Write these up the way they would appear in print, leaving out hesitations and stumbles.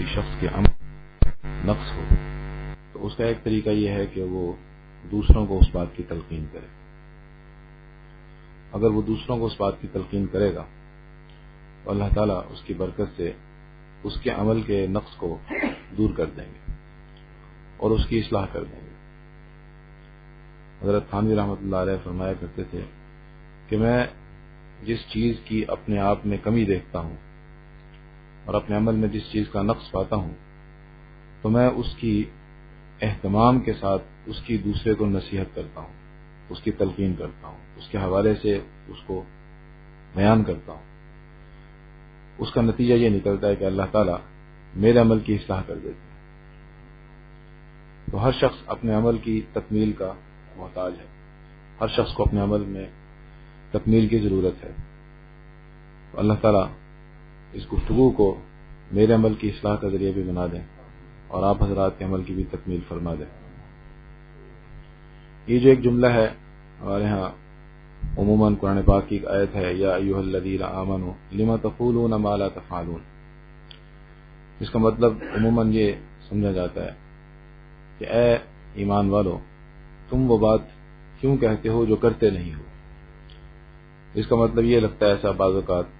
کسی شخص کے عمل نقص ہو تو اس کا ایک طریقہ یہ ہے کہ وہ دوسروں کو اس بات کی تلقین کرے. اگر وہ دوسروں کو اس بات کی تلقین کرے گا تو اللہ تعالیٰ اس کی برکت سے اس کے عمل کے نقص کو دور کر دیں گے اور اس کی اصلاح کر دیں گے. حضرت تھانوی رحمۃ اللہ علیہ فرمایا کرتے تھے کہ میں جس چیز کی اپنے آپ میں کمی دیکھتا ہوں اور اپنے عمل میں جس چیز کا نقص پاتا ہوں تو میں اس کی اہتمام کے ساتھ اس کی دوسرے کو نصیحت کرتا ہوں، اس کی تلقین کرتا ہوں، اس کے حوالے سے اس کو بیان کرتا ہوں. اس کا نتیجہ یہ نکلتا ہے کہ اللہ تعالیٰ میرے عمل کی اصلاح کر دیتے ہیں. تو ہر شخص اپنے عمل کی تکمیل کا محتاج ہے، ہر شخص کو اپنے عمل میں تکمیل کی ضرورت ہے. تو اللہ تعالیٰ اس گفتگو کو میرے عمل کی اصلاح کا ذریعہ بھی بنا دیں اور آپ حضرات کے عمل کی بھی تکمیل فرما دیں. یہ جو ایک جملہ ہے ہمارے ہاں عموماً قرآن پاک کی ایک آیت ہے، یا ایھا الذین آمنوا لم تقولون ما لا تفعلون، اس کا مطلب عموماً یہ سمجھا جاتا ہے کہ اے ایمان والو تم وہ بات کیوں کہتے ہو جو کرتے نہیں ہو. اس کا مطلب یہ لگتا ہے ایسا بعض اوقات،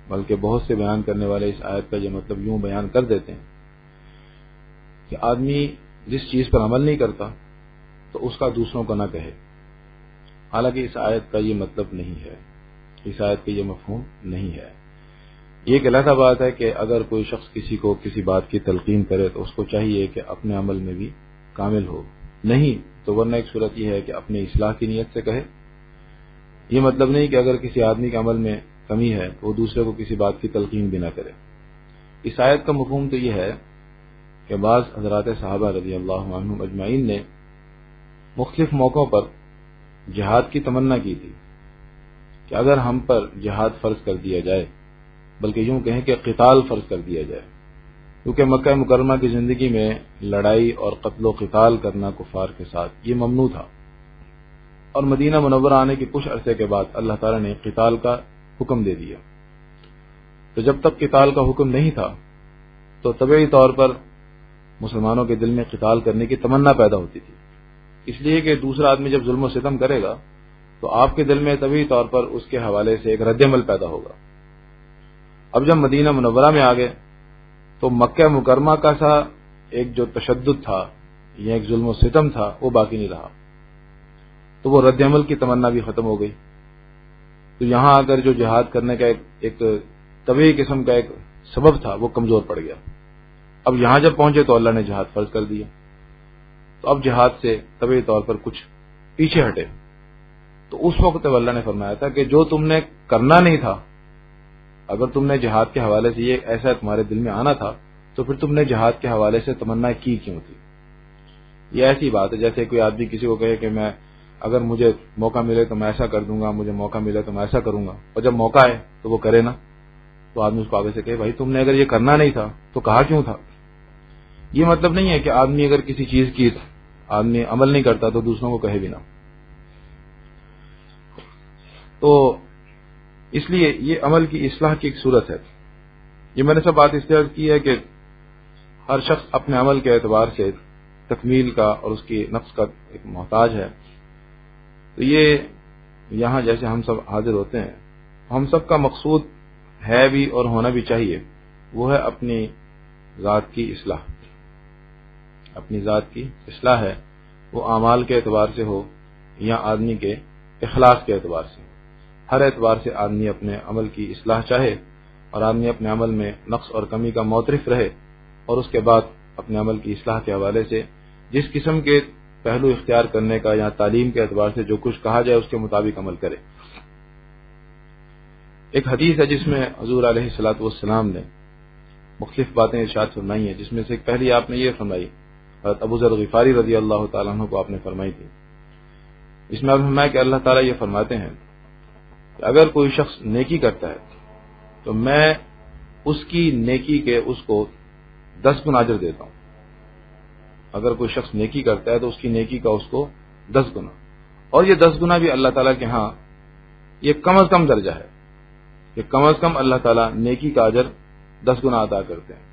بلکہ بہت سے بیان کرنے والے اس آیت کا یہ مطلب یوں بیان کر دیتے ہیں کہ آدمی جس چیز پر عمل نہیں کرتا تو اس کا دوسروں کو نہ کہے. حالانکہ اس آیت کا یہ مطلب نہیں ہے، اس آیت کا یہ مفہوم نہیں ہے. یہ ایک علیحدہ بات ہے کہ اگر کوئی شخص کسی کو کسی بات کی تلقین کرے تو اس کو چاہیے کہ اپنے عمل میں بھی کامل ہو، نہیں تو ورنہ ایک صورت یہ ہے کہ اپنی اصلاح کی نیت سے کہے. یہ مطلب نہیں کہ اگر کسی آدمی کے عمل میں کمی ہے تو وہ دوسرے کو کسی بات کی تلقین بھی نہ کرے. اس آیت کا مفہوم تو یہ ہے کہ بعض حضرات صحابہ رضی اللہ عنہم اجمعین نے مختلف موقعوں پر جہاد کی تمنا کی تھی کہ اگر ہم پر جہاد فرض کر دیا جائے، بلکہ یوں کہیں کہ قتال فرض کر دیا جائے، کیونکہ مکہ مکرمہ کی زندگی میں لڑائی اور قتل و قتال کرنا کفار کے ساتھ یہ ممنوع تھا. اور مدینہ منورہ آنے کے کچھ عرصے کے بعد اللہ تعالیٰ نے قتال کا حکم دے دیا. تو جب تک قتال کا حکم نہیں تھا تو طبعی طور پر مسلمانوں کے دل میں قتال کرنے کی تمنا پیدا ہوتی تھی، اس لیے کہ دوسرا آدمی جب ظلم و ستم کرے گا تو آپ کے دل میں طبعی طور پر اس کے حوالے سے ایک رد عمل پیدا ہوگا. اب جب مدینہ منورہ میں آ گئے تو مکہ مکرمہ کا سا ایک جو تشدد تھا یا ایک ظلم و ستم تھا وہ باقی نہیں رہا، تو وہ رد عمل کی تمنا بھی ختم ہو گئی. تو یہاں آ کر جو جہاد کرنے کا ایک طبعی قسم کا ایک سبب تھا وہ کمزور پڑ گیا. اب یہاں جب پہنچے تو اللہ نے جہاد فرض کر دیا، تو اب جہاد سے طبعی طور پر کچھ پیچھے ہٹے. تو اس وقت اللہ نے فرمایا تھا کہ جو تم نے کرنا نہیں تھا، اگر تم نے جہاد کے حوالے سے یہ ایسا تمہارے دل میں آنا تھا تو پھر تم نے جہاد کے حوالے سے تمنا کی کیوں تھی. یہ ایسی بات ہے جیسے کوئی آدمی کسی کو کہے کہ میں اگر مجھے موقع ملے تو میں ایسا کر دوں گا، مجھے موقع ملے تو میں ایسا کروں گا، اور جب موقع آئے تو وہ کرے نا. تو آدمی اس کو آگے سے کہے بھائی تم نے اگر یہ کرنا نہیں تھا تو کہا کیوں تھا. یہ مطلب نہیں ہے کہ آدمی اگر کسی چیز کی آدمی عمل نہیں کرتا تو دوسروں کو کہے بھی نہ. تو اس لیے یہ عمل کی اصلاح کی ایک صورت ہے. یہ میں نے سب بات اس لیے کی ہے کہ ہر شخص اپنے عمل کے اعتبار سے تکمیل کا اور اس کی نقص کا ایک محتاج ہے. تو یہ یہاں جیسے ہم سب حاضر ہوتے ہیں، ہم سب کا مقصود ہے بھی اور ہونا بھی چاہیے، وہ ہے اپنی ذات کی اصلاح. اپنی ذات کی اصلاح ہے، وہ اعمال کے اعتبار سے ہو یا آدمی کے اخلاص کے اعتبار سے. ہر اعتبار سے آدمی اپنے عمل کی اصلاح چاہے اور آدمی اپنے عمل میں نقص اور کمی کا معترف رہے، اور اس کے بعد اپنے عمل کی اصلاح کے حوالے سے جس قسم کے پہلو اختیار کرنے کا یا تعلیم کے اعتبار سے جو کچھ کہا جائے اس کے مطابق عمل کرے. ایک حدیث ہے جس میں حضور علیہ الصلوۃ والسلام نے مختلف باتیں ارشاد فرمائی ہیں، جس میں سے ایک پہلی آپ نے یہ فرمائی، حضرت ابو ذر غفاری رضی اللہ تعالیٰ عنہ کو آپ نے فرمائی تھی. اس میں آپ نے فرمایا کہ اللہ تعالیٰ یہ فرماتے ہیں کہ اگر کوئی شخص نیکی کرتا ہے تو میں اس کی نیکی کے اس کو 10 گنا اجر دیتا ہوں. اگر کوئی شخص نیکی کرتا ہے تو اس کی نیکی کا اس کو 10 گنا، اور یہ 10 گنا بھی اللہ تعالیٰ کے ہاں یہ کم از کم درجہ ہے کہ کم از کم اللہ تعالیٰ نیکی کا اجر 10 گنا عطا کرتے ہیں.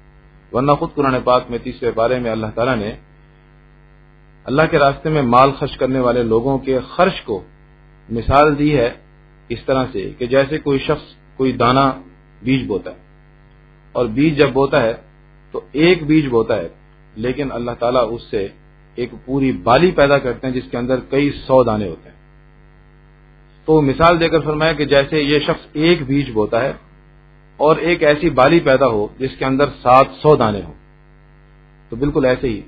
ورنہ خود قرآن پاک میں 30 پارے میں اللہ تعالیٰ نے اللہ کے راستے میں مال خرچ کرنے والے لوگوں کے خرچ کو مثال دی ہے اس طرح سے کہ جیسے کوئی شخص کوئی دانہ بیج بوتا ہے، اور بیج جب بوتا ہے تو ایک بیج بوتا ہے، لیکن اللہ تعالیٰ اس سے ایک پوری بالی پیدا کرتے ہیں جس کے اندر کئی 100 دانے ہوتے ہیں۔ تو مثال دے کر فرمایا کہ جیسے یہ شخص ایک بیج بوتا ہے اور ایک ایسی بالی پیدا ہو جس کے اندر 700 دانے ہوں، تو بالکل ایسے ہی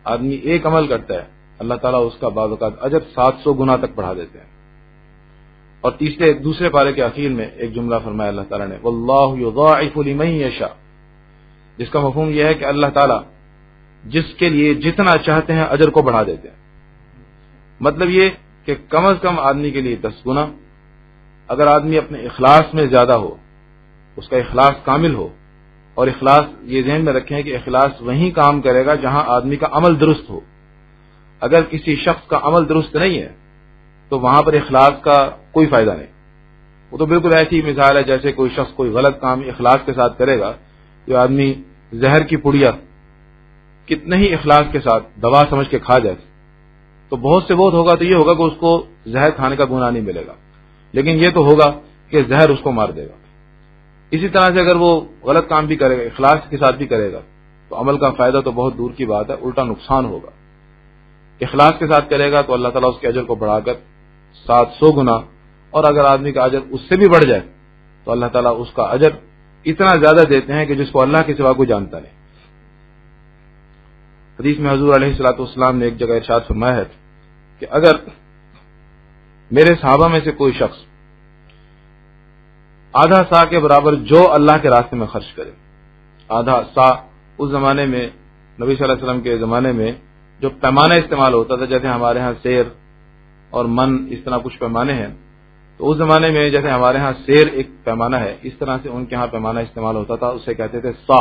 آدمی ایک عمل کرتا ہے، اللہ تعالیٰ اس کا بعض اوقات اجر 700 گنا تک بڑھا دیتے ہیں۔ اور دوسرے پارے کے اخیر میں ایک جملہ فرمایا اللہ تعالیٰ نے، واللہ یضاعف لمن یشاء، جس کا مفہوم یہ ہے کہ اللہ تعالیٰ جس کے لیے جتنا چاہتے ہیں اجر کو بڑھا دیتے ہیں۔ مطلب یہ کہ کم از کم آدمی کے لیے 10 گنا، اگر آدمی اپنے اخلاص میں زیادہ ہو، اس کا اخلاص کامل ہو، اور اخلاص یہ ذہن میں رکھیں کہ اخلاص وہیں کام کرے گا جہاں آدمی کا عمل درست ہو۔ اگر کسی شخص کا عمل درست نہیں ہے تو وہاں پر اخلاص کا کوئی فائدہ نہیں۔ وہ تو بالکل ایسی مثال ہے جیسے کوئی شخص کوئی غلط کام اخلاص کے ساتھ کرے گا، جو آدمی زہر کی پڑیا کتنے ہی اخلاص کے ساتھ دوا سمجھ کے کھا جائے تو بہت سے بہت ہوگا تو یہ ہوگا کہ اس کو زہر کھانے کا گناہ نہیں ملے گا، لیکن یہ تو ہوگا کہ زہر اس کو مار دے گا۔ اسی طرح سے اگر وہ غلط کام بھی کرے گا، اخلاص کے ساتھ بھی کرے گا، تو عمل کا فائدہ تو بہت دور کی بات ہے، الٹا نقصان ہوگا۔ اخلاص کے ساتھ کرے گا تو اللہ تعالیٰ اس کے اجر کو بڑھا کر 700 گنا، اور اگر آدمی کا اجر اس سے بھی بڑھ جائے تو اللہ تعالیٰ اس کا اجر اتنا زیادہ دیتے ہیں کہ جس کو اللہ کے سوا کوئی جانتا نہیں۔ حدیث میں حضور علیہ الصلوۃ والسلام نے ایک جگہ ارشاد فرمایا ہے کہ اگر میرے صحابہ میں سے کوئی شخص آدھا سا کے برابر جو اللہ کے راستے میں خرچ کرے، آدھا سا اس زمانے میں نبی صلی اللہ علیہ وسلم کے زمانے میں جو پیمانہ استعمال ہوتا تھا، جیسے ہمارے ہاں سیر اور من اس طرح کچھ پیمانے ہیں، تو اس زمانے میں جیسے ہمارے ہاں سیر ایک پیمانہ ہے، اس طرح سے ان کے ہاں پیمانہ استعمال ہوتا تھا، اسے کہتے تھے سا۔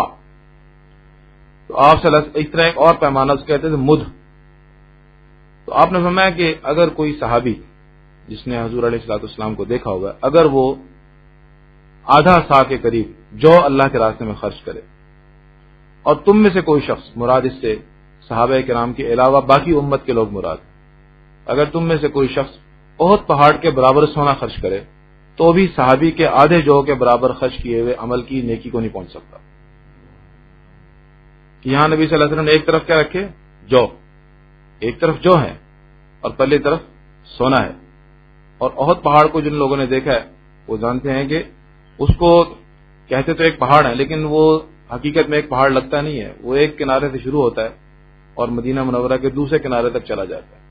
تو آپ صلی اللہ علیہ وسلم اس طرح ایک اور پیمانہ اسے کہتے تھے مدھ۔ تو آپ نے فرمایا کہ اگر کوئی صحابی جس نے حضور علیہ الصلوۃ والسلام کو دیکھا ہوگا، اگر وہ آدھا سا کے قریب جو اللہ کے راستے میں خرچ کرے، اور تم میں سے کوئی شخص، مراد اس سے صحابہ کرام کے علاوہ باقی امت کے لوگ مراد، اگر تم میں سے کوئی شخص احد پہاڑ کے برابر سونا خرچ کرے تو بھی صحابی کے آدھے جو کے برابر خرچ کیے ہوئے عمل کی نیکی کو نہیں پہنچ سکتا۔ کہ یہاں نبی صلی اللہ علیہ وسلم نے ایک طرف کیا رکھے؟ جو، ایک طرف جو ہے اور پہلی طرف سونا ہے۔ اور احد پہاڑ کو جن لوگوں نے دیکھا ہے وہ جانتے ہیں کہ اس کو کہتے تو ایک پہاڑ ہے، لیکن وہ حقیقت میں ایک پہاڑ لگتا نہیں ہے، وہ ایک کنارے سے شروع ہوتا ہے اور مدینہ منورہ کے دوسرے کنارے تک چلا جاتا ہے۔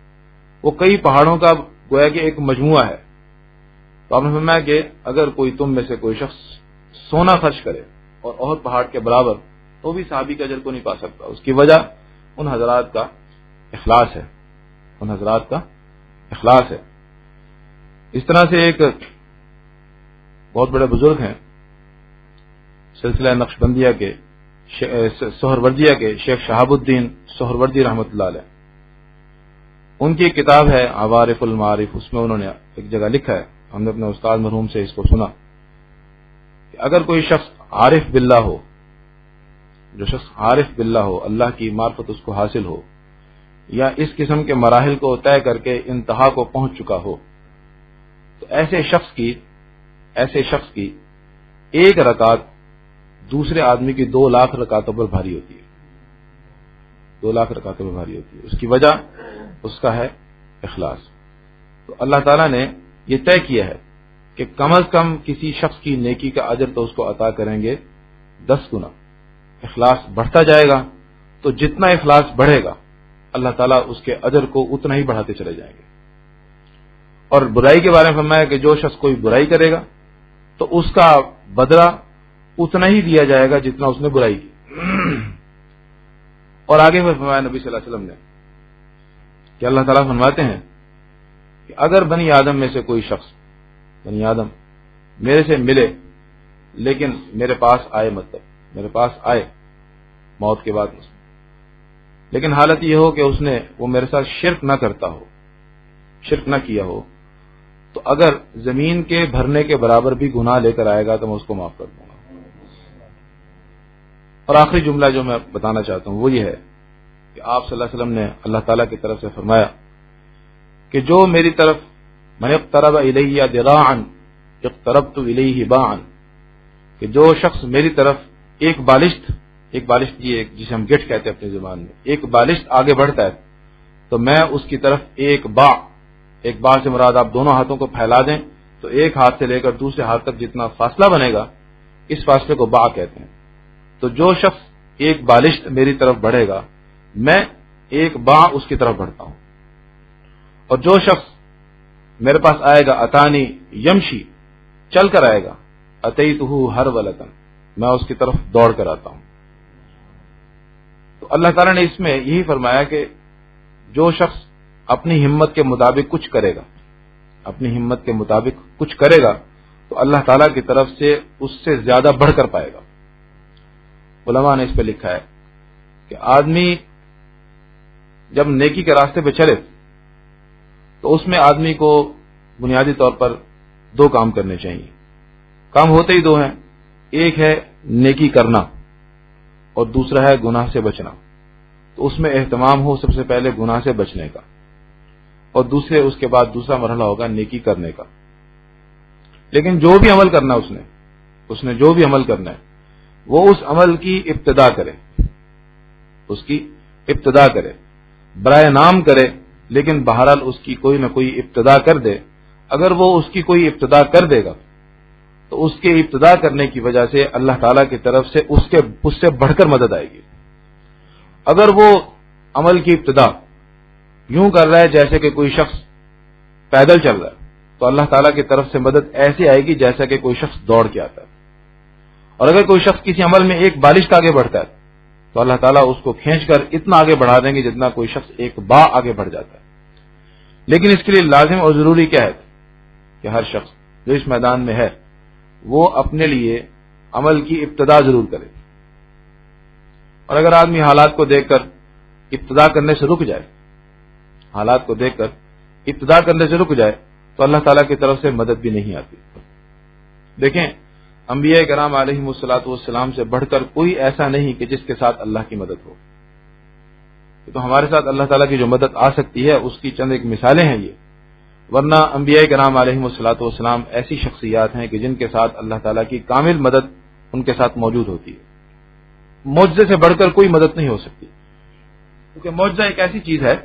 وہ کئی پہاڑوں کا گویا کہ ایک مجموعہ ہے۔ تو آپ نے فرمایا کہ اگر کوئی تم میں سے کوئی شخص سونا خرچ کرے اور احد پہاڑ کے برابر تو بھی صحابی کے اجر کو نہیں پا سکتا۔ اس کی وجہ ان حضرات کا اخلاص ہے، ان حضرات کا اخلاص ہے۔ اس طرح سے ایک بہت بڑے بزرگ ہیں سلسلہ نقشبندیہ کے سہروردیہ کے شیخ شہاب الدین سہروردی رحمۃ اللہ علیہ، ان کی کتاب ہے عوارف المعارف، اس میں انہوں نے ایک جگہ لکھا ہے، ہم نے اپنے استاد مرحوم سے اس کو سنا کہ اگر کوئی شخص عارف باللہ ہو، جو شخص عارف باللہ ہو، اللہ کی معرفت اس کو حاصل ہو، یا اس قسم کے مراحل کو طے کر کے انتہا کو پہنچ چکا ہو، تو ایسے شخص کی ایک رکعت دوسرے آدمی کی 2 لاکھ رکعتوں پر بھاری ہوتی ہے، 2 لاکھ رکعتوں پر بھاری ہوتی ہے۔ اس کی وجہ اس کا ہے اخلاص۔ تو اللہ تعالیٰ نے یہ طے کیا ہے کہ کم از کم کسی شخص کی نیکی کا اجر تو اس کو عطا کریں گے 10 گنا۔ اخلاص بڑھتا جائے گا تو جتنا اخلاص بڑھے گا اللہ تعالیٰ اس کے اجر کو اتنا ہی بڑھاتے چلے جائیں گے۔ اور برائی کے بارے میں فرمایا کہ جو شخص کوئی برائی کرے گا تو اس کا بدلہ اتنا ہی دیا جائے گا جتنا اس نے برائی کی۔ اور آگے میں فرمایا نبی صلی اللہ علیہ وسلم نے کہ اللہ تعالیٰ فرماتے ہیں کہ اگر بنی آدم میں سے کوئی شخص، بنی آدم میرے سے ملے لیکن میرے پاس آئے، مطلب میرے پاس آئے موت کے بعد، لیکن حالت یہ ہو کہ اس نے وہ میرے ساتھ شرک نہ کرتا ہو، شرک نہ کیا ہو، تو اگر زمین کے بھرنے کے برابر بھی گناہ لے کر آئے گا تو میں اس کو معاف کر دوں گا۔ اور آخری جملہ جو میں بتانا چاہتا ہوں وہ یہ ہے کہ آپ صلی اللہ علیہ وسلم نے اللہ تعالیٰ کی طرف سے فرمایا کہ جو میری طرف من اقترب الی ذراعا اقتربت الیہ باعا، کہ جو شخص میری طرف ایک بالشت یہ جسے ہم گٹھ کہتے ہیں اپنی زبان میں، ایک بالشت آگے بڑھتا ہے تو میں اس کی طرف ایک باع سے مراد آپ دونوں ہاتھوں کو پھیلا دیں تو ایک ہاتھ سے لے کر دوسرے ہاتھ تک جتنا فاصلہ بنے گا اس فاصلے کو باع کہتے ہیں۔ تو جو شخص ایک بالشت میری طرف بڑھے گا میں ایک باع اس کی طرف بڑھتا ہوں، اور جو شخص میرے پاس آئے گا اتانی یمشی، چل کر آئے گا، اتیتہ ہرولۃ، میں اس کی طرف دوڑ کر آتا ہوں۔ تو اللہ تعالیٰ نے اس میں یہی فرمایا کہ جو شخص اپنی ہمت کے مطابق کچھ کرے گا تو اللہ تعالیٰ کی طرف سے اس سے زیادہ بڑھ کر پائے گا۔ علماء نے اس پہ لکھا ہے کہ آدمی جب نیکی کے راستے پہ چلے تو اس میں آدمی کو بنیادی طور پر دو کام کرنے چاہیے۔ کام ہوتے ہی دو ہیں، ایک ہے نیکی کرنا اور دوسرا ہے گناہ سے بچنا۔ تو اس میں اہتمام ہو سب سے پہلے گناہ سے بچنے کا، اور اس کے بعد دوسرا مرحلہ ہوگا نیکی کرنے کا۔ لیکن جو بھی عمل کرنا اس نے جو بھی عمل کرنا ہے وہ اس عمل کی ابتدا کرے، برائے نام کرے، لیکن بہرحال اس کی کوئی نہ کوئی ابتدا کر دے۔ اگر وہ اس کی کوئی ابتدا کر دے گا تو اس کے ابتدا کرنے کی وجہ سے اللہ تعالیٰ کی طرف سے اس سے بڑھ کر مدد آئے گی۔ اگر وہ عمل کی ابتدا یوں کر رہا ہے جیسے کہ کوئی شخص پیدل چل رہا ہے تو اللہ تعالیٰ کی طرف سے مدد ایسی آئے گی جیسا کہ کوئی شخص دوڑ کے آتا ہے۔ اور اگر کوئی شخص کسی عمل میں ایک بالشت آگے بڑھتا ہے تو اللہ تعالیٰ اس کو کھینچ کر اتنا آگے بڑھا دیں گے جتنا کوئی شخص ایک باع آگے بڑھ جاتا ہے۔ لیکن اس کے لیے لازم اور ضروری کیا ہے کہ ہر شخص جو اس میدان میں ہے وہ اپنے لیے عمل کی ابتدا ضرور کرے، اور اگر آدمی حالات کو دیکھ کر ابتدا کرنے سے رک جائے تو اللہ تعالیٰ کی طرف سے مدد بھی نہیں آتی۔ دیکھیں انبیاء کرام علیہم الصلوۃ والسلام سے بڑھ کر کوئی ایسا نہیں کہ جس کے ساتھ اللہ کی مدد ہو۔ تو ہمارے ساتھ اللہ تعالیٰ کی جو مدد آ سکتی ہے اس کی چند ایک مثالیں ہیں یہ، ورنہ انبیاء کرام علیہم الصلوۃ والسلام ایسی شخصیات ہیں کہ جن کے ساتھ اللہ تعالیٰ کی کامل مدد ان کے ساتھ موجود ہوتی ہے۔ معجزے سے بڑھ کر کوئی مدد نہیں ہو سکتی، کیونکہ معجزہ ایک ایسی چیز ہے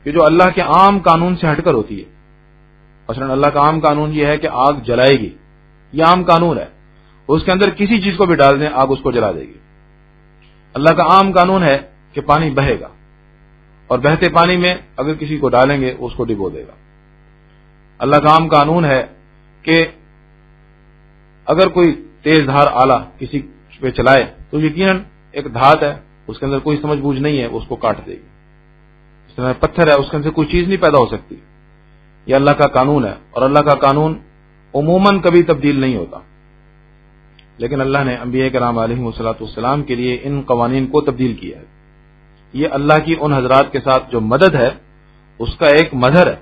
کہ جو اللہ کے عام قانون سے ہٹ کر ہوتی ہے۔ مثلا اللہ کا عام قانون یہ ہے کہ آگ جلائے گی، یہ عام قانون ہے، اس کے اندر کسی چیز کو بھی ڈال دیں آگ اس کو جلا دے گی۔ اللہ کا عام قانون ہے کہ پانی بہے گا، اور بہتے پانی میں اگر کسی کو ڈالیں گے اس کو ڈبو دے گا۔ اللہ کا عام قانون ہے کہ اگر کوئی تیز دھار آلہ کسی پہ چلائے تو یقیناً ایک دھات ہے، اس کے اندر کوئی سمجھ بوجھ نہیں ہے، اس کو کاٹ دے گی۔ اس طرح پتھر ہے، اس کے اندر کوئی چیز نہیں پیدا ہو سکتی۔ یہ اللہ کا قانون ہے، اور اللہ کا قانون عموماً کبھی تبدیل نہیں ہوتا۔ لیکن اللہ نے انبیاء کرام علیہم الصلوۃ والسلام کے لیے ان قوانین کو تبدیل کیا ہے۔ یہ اللہ کی ان حضرات کے ساتھ جو مدد ہے اس کا ایک مظہر ہے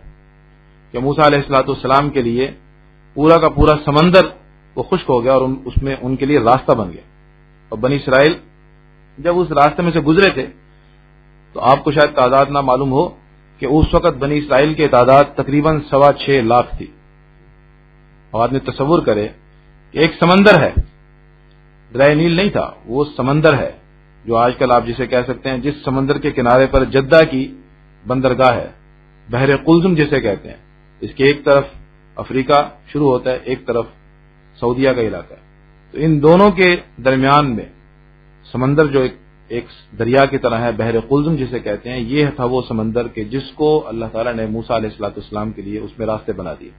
کہ موسیٰ علیہ الصلوۃ والسلام کے لیے پورا کا پورا سمندر وہ خشک ہو گیا اور اس میں ان کے لیے راستہ بن گیا۔ اور بنی اسرائیل جب اس راستے میں سے گزرے تھے تو آپ کو شاید تعداد نہ معلوم ہو کہ اس وقت بنی اسرائیل کی تعداد تقریباً 6.25 لاکھ تھی۔ اور آدمی تصور کرے کہ ایک سمندر ہے، دریا نیل نہیں تھا، وہ سمندر ہے جو آج کل آپ جسے کہہ سکتے ہیں، جس سمندر کے کنارے پر جدہ کی بندرگاہ ہے، بحر قلزم جسے کہتے ہیں، اس کے ایک طرف افریقہ شروع ہوتا ہے، ایک طرف سعودیہ کا علاقہ ہے۔ تو ان دونوں کے درمیان میں سمندر جو ایک دریا کی طرح ہے، بحر قلزم جسے کہتے ہیں، یہ تھا وہ سمندر کہ جس کو اللہ تعالیٰ نے موسیٰ علیہ الصلوۃ والسلام کے لیے اس میں راستے بنا دیے۔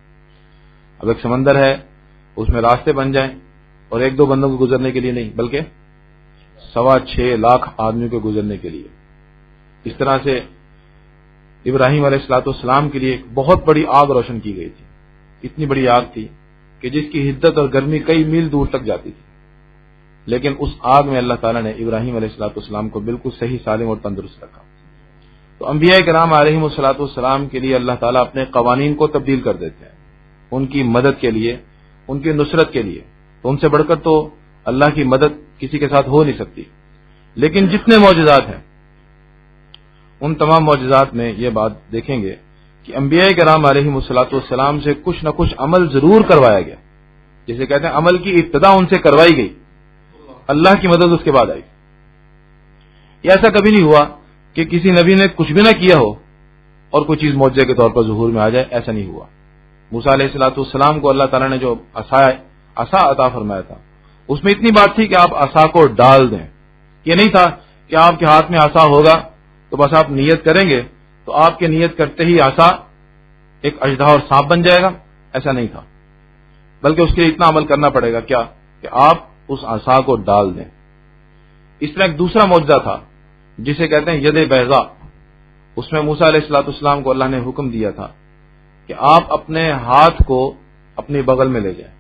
اب ایک سمندر ہے، اس میں راستے بن جائیں، اور ایک دو بندوں کو گزرنے کے لیے نہیں بلکہ 6.25 لاکھ آدمیوں کے گزرنے کے لیے۔ اس طرح سے ابراہیم علیہ الصلوۃ والسلام کے لیے ایک بہت بڑی آگ روشن کی گئی تھی، اتنی بڑی آگ تھی کہ جس کی حدت اور گرمی کئی میل دور تک جاتی تھی، لیکن اس آگ میں اللہ تعالیٰ نے ابراہیم علیہ الصلوۃ والسلام کو بالکل صحیح سالم اور تندرست رکھا۔ تو انبیاء کرام علیہم الصلوۃ والسلام کے لیے اللہ تعالیٰ اپنے قوانین کو تبدیل کر دیتے ہیں ان کی مدد کے لیے، ان کی نصرت کے لیے۔ تو ان سے بڑھ کر تو اللہ کی مدد کسی کے ساتھ ہو نہیں سکتی. لیکن جتنے معجزات ہیں ان تمام معجزات میں یہ بات دیکھیں گے کہ انبیاء کرام علیہم الصلوۃ والسلام سے کچھ نہ کچھ عمل ضرور کروایا گیا. جسے کہتے ہیں عمل کی ابتدا ان سے کروائی گئی، اللہ کی مدد اس کے بعد آئی. یہ ایسا کبھی نہیں ہوا کہ کسی نبی نے کچھ بھی نہ کیا ہو اور کوئی چیز معجزے کے طور پر ظہور میں آ جائے. ایسا نہیں ہوا. موسیٰ علیہ الصلوۃ والسلام کو اللہ تعالیٰ نے جو عصا عطا فرمایا تھا اس میں اتنی بات تھی کہ آپ عصا کو ڈال دیں. یہ نہیں تھا کہ آپ کے ہاتھ میں عصا ہوگا تو بس آپ نیت کریں گے تو آپ کے نیت کرتے ہی عصا ایک اژدہا اور سانپ بن جائے گا. ایسا نہیں تھا، بلکہ اس کے لیے اتنا عمل کرنا پڑے گا کیا کہ آپ اس عصا کو ڈال دیں. اس طرح ایک دوسرا معجزہ تھا جسے کہتے ہیں ید بیضاء. اس میں موسیٰ علیہ الصلوۃ والسلام کو اللہ نے حکم دیا تھا کہ آپ اپنے ہاتھ کو اپنی بغل میں لے جائیں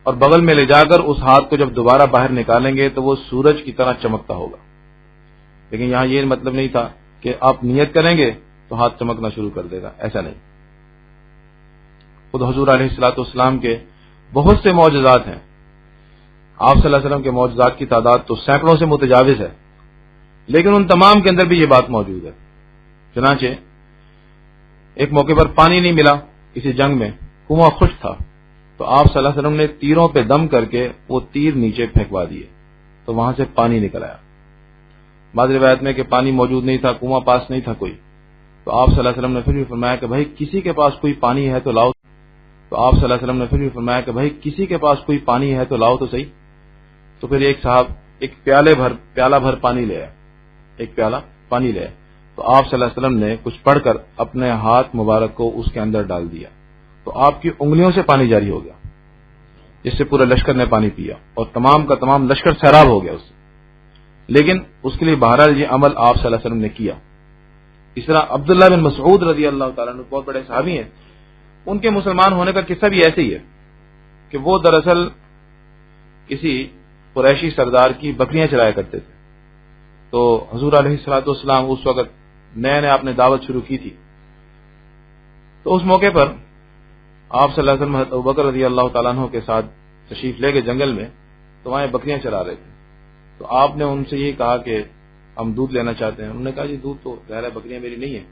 اور بغل میں لے جا کر اس ہاتھ کو جب دوبارہ باہر نکالیں گے تو وہ سورج کی طرح چمکتا ہوگا. لیکن یہاں یہ مطلب نہیں تھا کہ آپ نیت کریں گے تو ہاتھ چمکنا شروع کر دے گا. ایسا نہیں. خود حضور علیہ الصلوۃ والسلام کے بہت سے معجزات ہیں. آپ صلی اللہ علیہ وسلم کے معجزات کی تعداد تو سینکڑوں سے متجاوز ہے، لیکن ان تمام کے اندر بھی یہ بات موجود ہے. چنانچہ ایک موقع پر پانی نہیں ملا کسی جنگ میں، کنواں خشک تھا، تو آپ صلی اللہ علیہ وسلم نے تیروں پہ دم کر کے وہ تیر نیچے پھینکوا دیے تو وہاں سے پانی نکل آیا. بعض روایت میں کہ پانی موجود نہیں تھا، کنواں پاس نہیں تھا کوئی، تو آپ صلی اللہ علیہ وسلم نے پھر بھی فرمایا کہ بھائی کسی کے پاس کوئی پانی ہے تو لاؤ. تو آپ صلی اللہ علیہ وسلم نے پھر بھی فرمایا کہ بھائی کسی کے پاس کوئی پانی ہے تو لاؤ تو صحیح. تو پھر ایک صاحب ایک پیالہ بھر پانی لے آئے، ایک پیالہ پانی لے آئے. تو آپ صلی اللہ علیہ وسلم نے کچھ پڑھ کر اپنے ہاتھ مبارک کو اس کے اندر ڈال دیا تو آپ کی انگلیوں سے پانی جاری ہو گیا، جس سے پورے لشکر نے پانی پیا اور تمام کا تمام لشکر سیراب ہو گیا اس سے. لیکن اس کے لیے بہرحال یہ عمل آپ صلی اللہ علیہ وسلم نے کیا. اس طرح عبداللہ بن مسعود رضی اللہ تعالیٰ عنہ بہت بڑے صحابی ہیں. ان کے مسلمان ہونے کا قصہ بھی ایسے ہی ہے کہ وہ دراصل کسی قریشی سردار کی بکریاں چرایا کرتے تھے. تو حضور علیہ الصلوۃ والسلام اس وقت نئے آپ نے دعوت شروع کی تھی. تو اس موقع پر آپ صلی اللہ علیہ وسلم ابوبکر رضی اللہ تعالیٰ عنہ کے ساتھ تشریف لے گئے جنگل میں، تو وہاں بکریاں چرا رہے تھے. تو آپ نے ان سے یہ کہا کہ ہم دودھ لینا چاہتے ہیں. انہوں نے کہا جی دودھ تو ظاہر ہے بکریاں میری نہیں ہیں،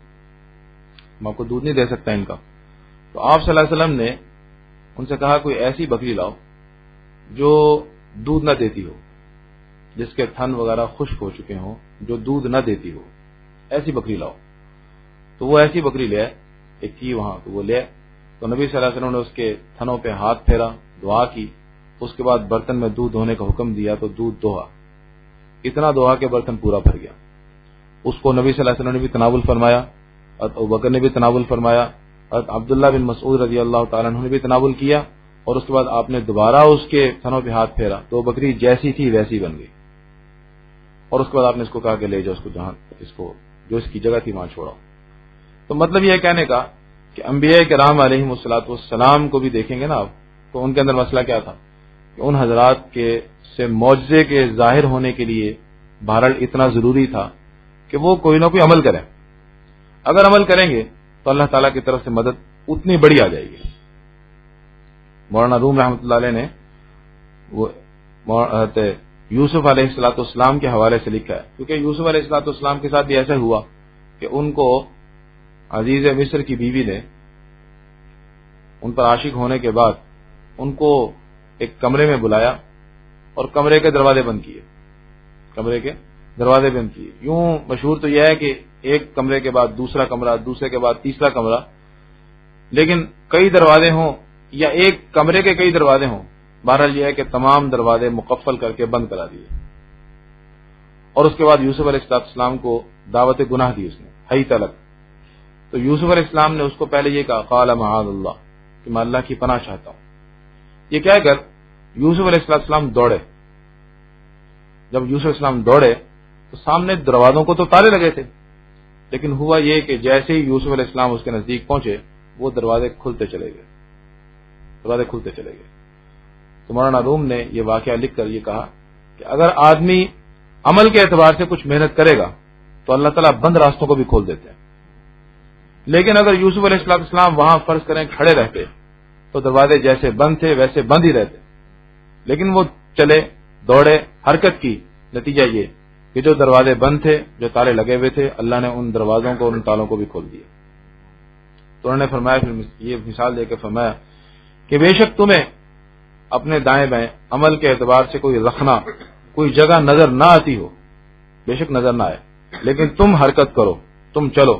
میں آپ کو دودھ نہیں دے سکتا ان کا. تو آپ صلی اللہ علیہ وسلم نے ان سے کہا کوئی ایسی بکری لاؤ جو دودھ نہ دیتی ہو، جس کے تھن وغیرہ خشک ہو چکے ہوں، جو دودھ نہ دیتی ہو، ایسی بکری لاؤ. تو وہ ایسی بکری لے آئے، ایک تھی وہاں، تو وہ لے آئے. تو نبی صلی اللہ علیہ وسلم نے اس کے تھنوں پہ ہاتھ پھیرا، دعا کی، اس کے بعد برتن میں دودھ دھونے کا حکم دیا تو دودھ دوہا. اتنا دوہا کہ برتن پورا بھر گیا. اس کو نبی صلی اللہ علیہ وسلم نے بھی تناول فرمایا، اور ابوبکر نے بھی تناول فرمایا، اور عبداللہ بن مسعود رضی اللہ تعالیٰ عنہ نے بھی تناول کیا. اور اس کے بعد آپ نے دوبارہ اس کے تھنوں پہ ہاتھ پھیرا تو بکری جیسی تھی ویسی بن گئی. اور اس کے بعد آپ نے اس کو کہا کہ لے جاؤ اس کو، جہاں اس کو جو اس کی جگہ تھی وہاں چھوڑاؤ. تو مطلب یہ کہنے کا کہ انبیاء کرام علیہم الصلوۃ والسلام کو بھی دیکھیں گے نا آپ، تو ان کے اندر مسئلہ کیا تھا کہ ان حضرات کے سے معجزے کے ظاہر ہونے کے لیے بہرحال اتنا ضروری تھا کہ وہ کوئی نہ کوئی عمل کریں. اگر عمل کریں گے تو اللہ تعالیٰ کی طرف سے مدد اتنی بڑی آ جائے گی. مولانا روم رحمۃ اللہ علیہ نے وہ یوسف علیہ الصلوۃ والسلام کے حوالے سے لکھا ہے، کیونکہ یوسف علیہ الصلوۃ والسلام کے ساتھ بھی ایسا ہوا کہ ان کو عزیز مصر کی بیوی نے ان پر عاشق ہونے کے بعد ان کو ایک کمرے میں بلایا اور کمرے کے دروازے بند کیے. کمرے کے دروازے بند کیے. یوں مشہور تو یہ ہے کہ ایک کمرے کے بعد دوسرا کمرہ، دوسرے کے بعد تیسرا کمرہ، لیکن کئی دروازے ہوں یا ایک کمرے کے کئی دروازے ہوں، بہرحال یہ ہے کہ تمام دروازے مقفل کر کے بند کرا دیے. اور اس کے بعد یوسف علیہ السلام کو دعوت گناہ دی اس نے حی تلک. تو یوسف علیہ السلام نے اس کو پہلے یہ کہا قال معاذ اللہ، کہ میں اللہ کی پناہ چاہتا ہوں. یہ کہہ کر یوسف علیہ السلام دوڑے. جب یوسف علیہ السلام دوڑے تو سامنے دروازوں کو تو تالے لگے تھے، لیکن ہوا یہ کہ جیسے ہی یوسف علیہ السلام اس کے نزدیک پہنچے وہ دروازے کھلتے چلے گئے. دروازے کھلتے چلے گئے. تو مولانا روم نے یہ واقعہ لکھ کر یہ کہا کہ اگر آدمی عمل کے اعتبار سے کچھ محنت کرے گا تو اللہ تعالیٰ بند راستوں کو بھی کھول دیتے ہیں. لیکن اگر یوسف علیہ السلام وہاں فرض کریں کھڑے رہتے تو دروازے جیسے بند تھے ویسے بند ہی رہتے. لیکن وہ چلے، دوڑے، حرکت کی، نتیجہ یہ کہ جو دروازے بند تھے، جو تالے لگے ہوئے تھے، اللہ نے ان دروازوں کو، ان تالوں کو بھی کھول دیا۔ تو انہوں نے فرمایا، پھر یہ مثال دے کے فرمایا کہ بے شک تمہیں اپنے دائیں بائیں عمل کے اعتبار سے کوئی رکھنا، کوئی جگہ نظر نہ آتی ہو، بے شک نظر نہ آئے، لیکن تم حرکت کرو، تم چلو،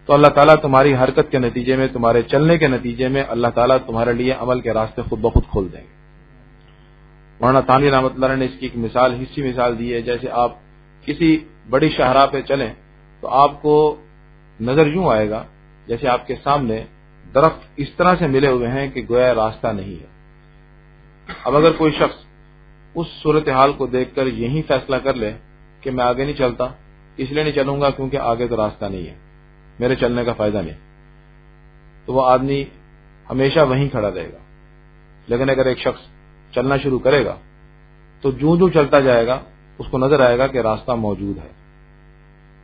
تو اللہ تعالیٰ تمہاری حرکت کے نتیجے میں، تمہارے چلنے کے نتیجے میں اللہ تعالیٰ تمہارے لیے عمل کے راستے خود بخود کھول دیں گے۔ مولانا تھانوی رحمۃ اللہ علیہ نے اس کی ایک مثال، حصی مثال دی ہے، جیسے آپ کسی بڑی شاہراہ پہ چلیں تو آپ کو نظر یوں آئے گا جیسے آپ کے سامنے درخت اس طرح سے ملے ہوئے ہیں کہ گویا راستہ نہیں ہے۔ اب اگر کوئی شخص اس صورتحال کو دیکھ کر یہی فیصلہ کر لے کہ میں آگے نہیں چلتا، اس لیے نہیں چلوں گا کیونکہ آگے تو راستہ نہیں ہے، میرے چلنے کا فائدہ نہیں، تو وہ آدمی ہمیشہ وہیں کھڑا رہے گا۔ لیکن اگر ایک شخص چلنا شروع کرے گا تو جوں جوں چلتا جائے گا اس کو نظر آئے گا کہ راستہ موجود ہے۔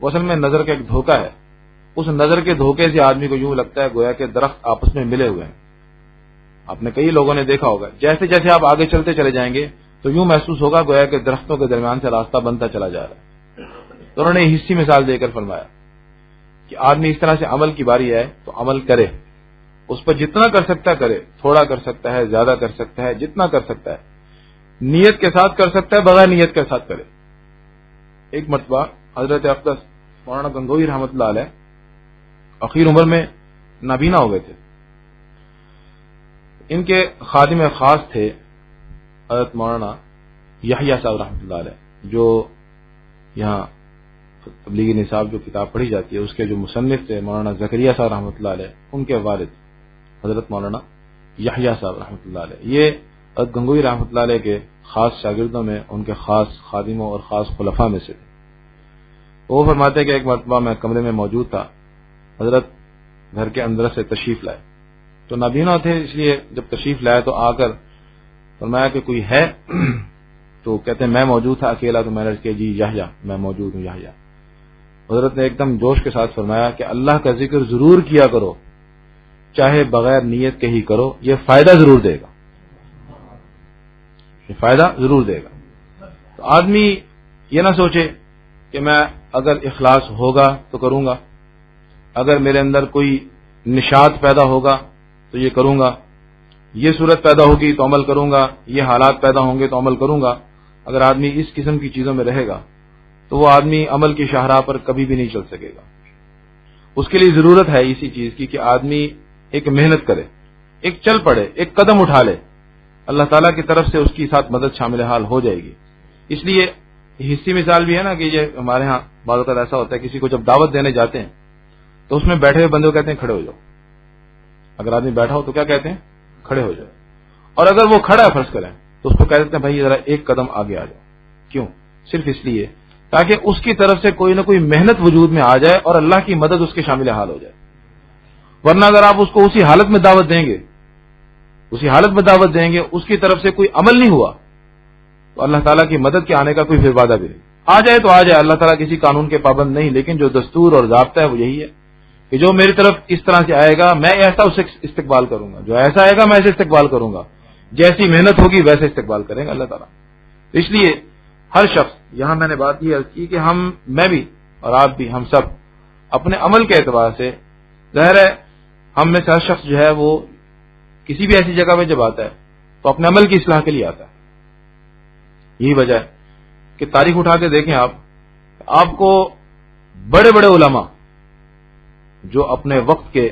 وہ اصل میں نظر کا ایک دھوکہ ہے، اس نظر کے دھوکے سے آدمی کو یوں لگتا ہے گویا کہ درخت آپس میں ملے ہوئے ہیں۔ آپ نے کئی لوگوں نے دیکھا ہوگا، جیسے جیسے آپ آگے چلتے چلے جائیں گے تو یوں محسوس ہوگا گویا کہ درختوں کے درمیان سے راستہ بنتا چلا جا رہا ہے۔ تو انہوں نے حصی مثال دے کر فرمایا کہ آدمی اس طرح سے عمل کی باری ہے تو عمل کرے، اس پر جتنا کر سکتا ہے کرے، تھوڑا کر سکتا ہے، زیادہ کر سکتا ہے، جتنا کر سکتا ہے، نیت کے ساتھ کر سکتا ہے، بغیر نیت کے ساتھ کرے۔ ایک مرتبہ حضرت اقدس مولانا گنگوئی رحمۃ اللہ علیہ اخیر عمر میں نابینا ہو گئے تھے۔ ان کے خادم خاص تھے حضرت مولانا یحییٰ صاحب رحمۃ اللہ علیہ، جو یہاں تبلیغی نصاب جو کتاب پڑھی جاتی ہے اس کے جو مصنف تھے مولانا زکریا صاحب رحمۃ اللہ علیہ، ان کے والد حضرت مولانا یحییٰ صاحب رحمۃ اللہ علیہ، یہ حضرت گنگوئی رحمۃ اللہ علیہ کے خاص شاگردوں میں، ان کے خاص خادموں اور خاص خلفاء میں سے تھے۔ وہ فرماتے ہیں کہ ایک مرتبہ میں کمرے میں موجود تھا، حضرت گھر کے اندر سے تشریف لائے، تو نابینا تھے، اس لیے جب تشریف لائے تو آ کر فرمایا کہ کوئی ہے؟ تو کہتے ہیں میں موجود تھا اکیلا، تو میں نے کہا جی یحییٰ، میں موجود ہوں یحییٰ۔ حضرت نے ایک دم جوش کے ساتھ فرمایا کہ اللہ کا ذکر ضرور کیا کرو، چاہے بغیر نیت کے ہی کرو، یہ فائدہ ضرور دے گا، یہ فائدہ ضرور دے گا۔ تو آدمی یہ نہ سوچے کہ میں اگر اخلاص ہوگا تو کروں گا، اگر میرے اندر کوئی نشاط پیدا ہوگا تو یہ کروں گا، یہ صورت پیدا ہوگی تو عمل کروں گا، یہ حالات پیدا ہوں گے تو عمل کروں گا۔ اگر آدمی اس قسم کی چیزوں میں رہے گا تو وہ آدمی عمل کی شاہراہ پر کبھی بھی نہیں چل سکے گا۔ اس کے لیے ضرورت ہے اسی چیز کی کہ آدمی ایک محنت کرے، ایک چل پڑے، ایک قدم اٹھا لے، اللہ تعالیٰ کی طرف سے اس کی ساتھ مدد شامل حال ہو جائے گی۔ اس لیے حصی مثال بھی ہے نا کہ یہ ہمارے ہاں بعض اوقات ایسا ہوتا ہے، کسی کو جب دعوت دینے جاتے ہیں تو اس میں بیٹھے ہوئے بندے کو کہتے ہیں کھڑے ہو جاؤ۔ اگر آدمی بیٹھا ہو تو کیا کہتے ہیں؟ کھڑے ہو جائے، اور اگر وہ کھڑا ہے فرض کریں تو اس کو کہہ دیتے ہیں بھائی ذرا ایک قدم آگے آ جاؤ۔ کیوں؟ صرف اس لیے تاکہ اس کی طرف سے کوئی نہ کوئی محنت وجود میں آ جائے اور اللہ کی مدد اس کے شامل حال ہو جائے۔ ورنہ اگر آپ اس کو اسی حالت میں دعوت دیں گے، اسی حالت میں دعوت دیں گے، اس کی طرف سے کوئی عمل نہیں ہوا تو اللہ تعالیٰ کی مدد کے آنے کا کوئی پھر وعدہ بھی نہیں۔ آ جائے تو آ جائے، اللہ تعالیٰ کسی قانون کے پابند نہیں، لیکن جو دستور اور ضابطہ ہے وہ یہی ہے کہ جو میری طرف اس طرح سے آئے گا میں ایسا اسے استقبال کروں گا، جو ایسا آئے گا میں ایسے استقبال کروں گا، جیسی محنت ہوگی ویسے استقبال کریں گا اللہ تعالیٰ۔ تو اس لیے ہر شخص، یہاں میں نے بات یہ عرض کی کہ میں بھی اور آپ بھی، ہم سب اپنے عمل کے اعتبار سے، ظاہر ہے ہم میں سے ہر شخص جو ہے وہ کسی بھی ایسی جگہ میں جب آتا ہے تو اپنے عمل کی اصلاح کے لیے آتا ہے۔ یہی وجہ ہے کہ تاریخ اٹھا کے دیکھیں آپ کو بڑے بڑے علماء جو اپنے وقت کے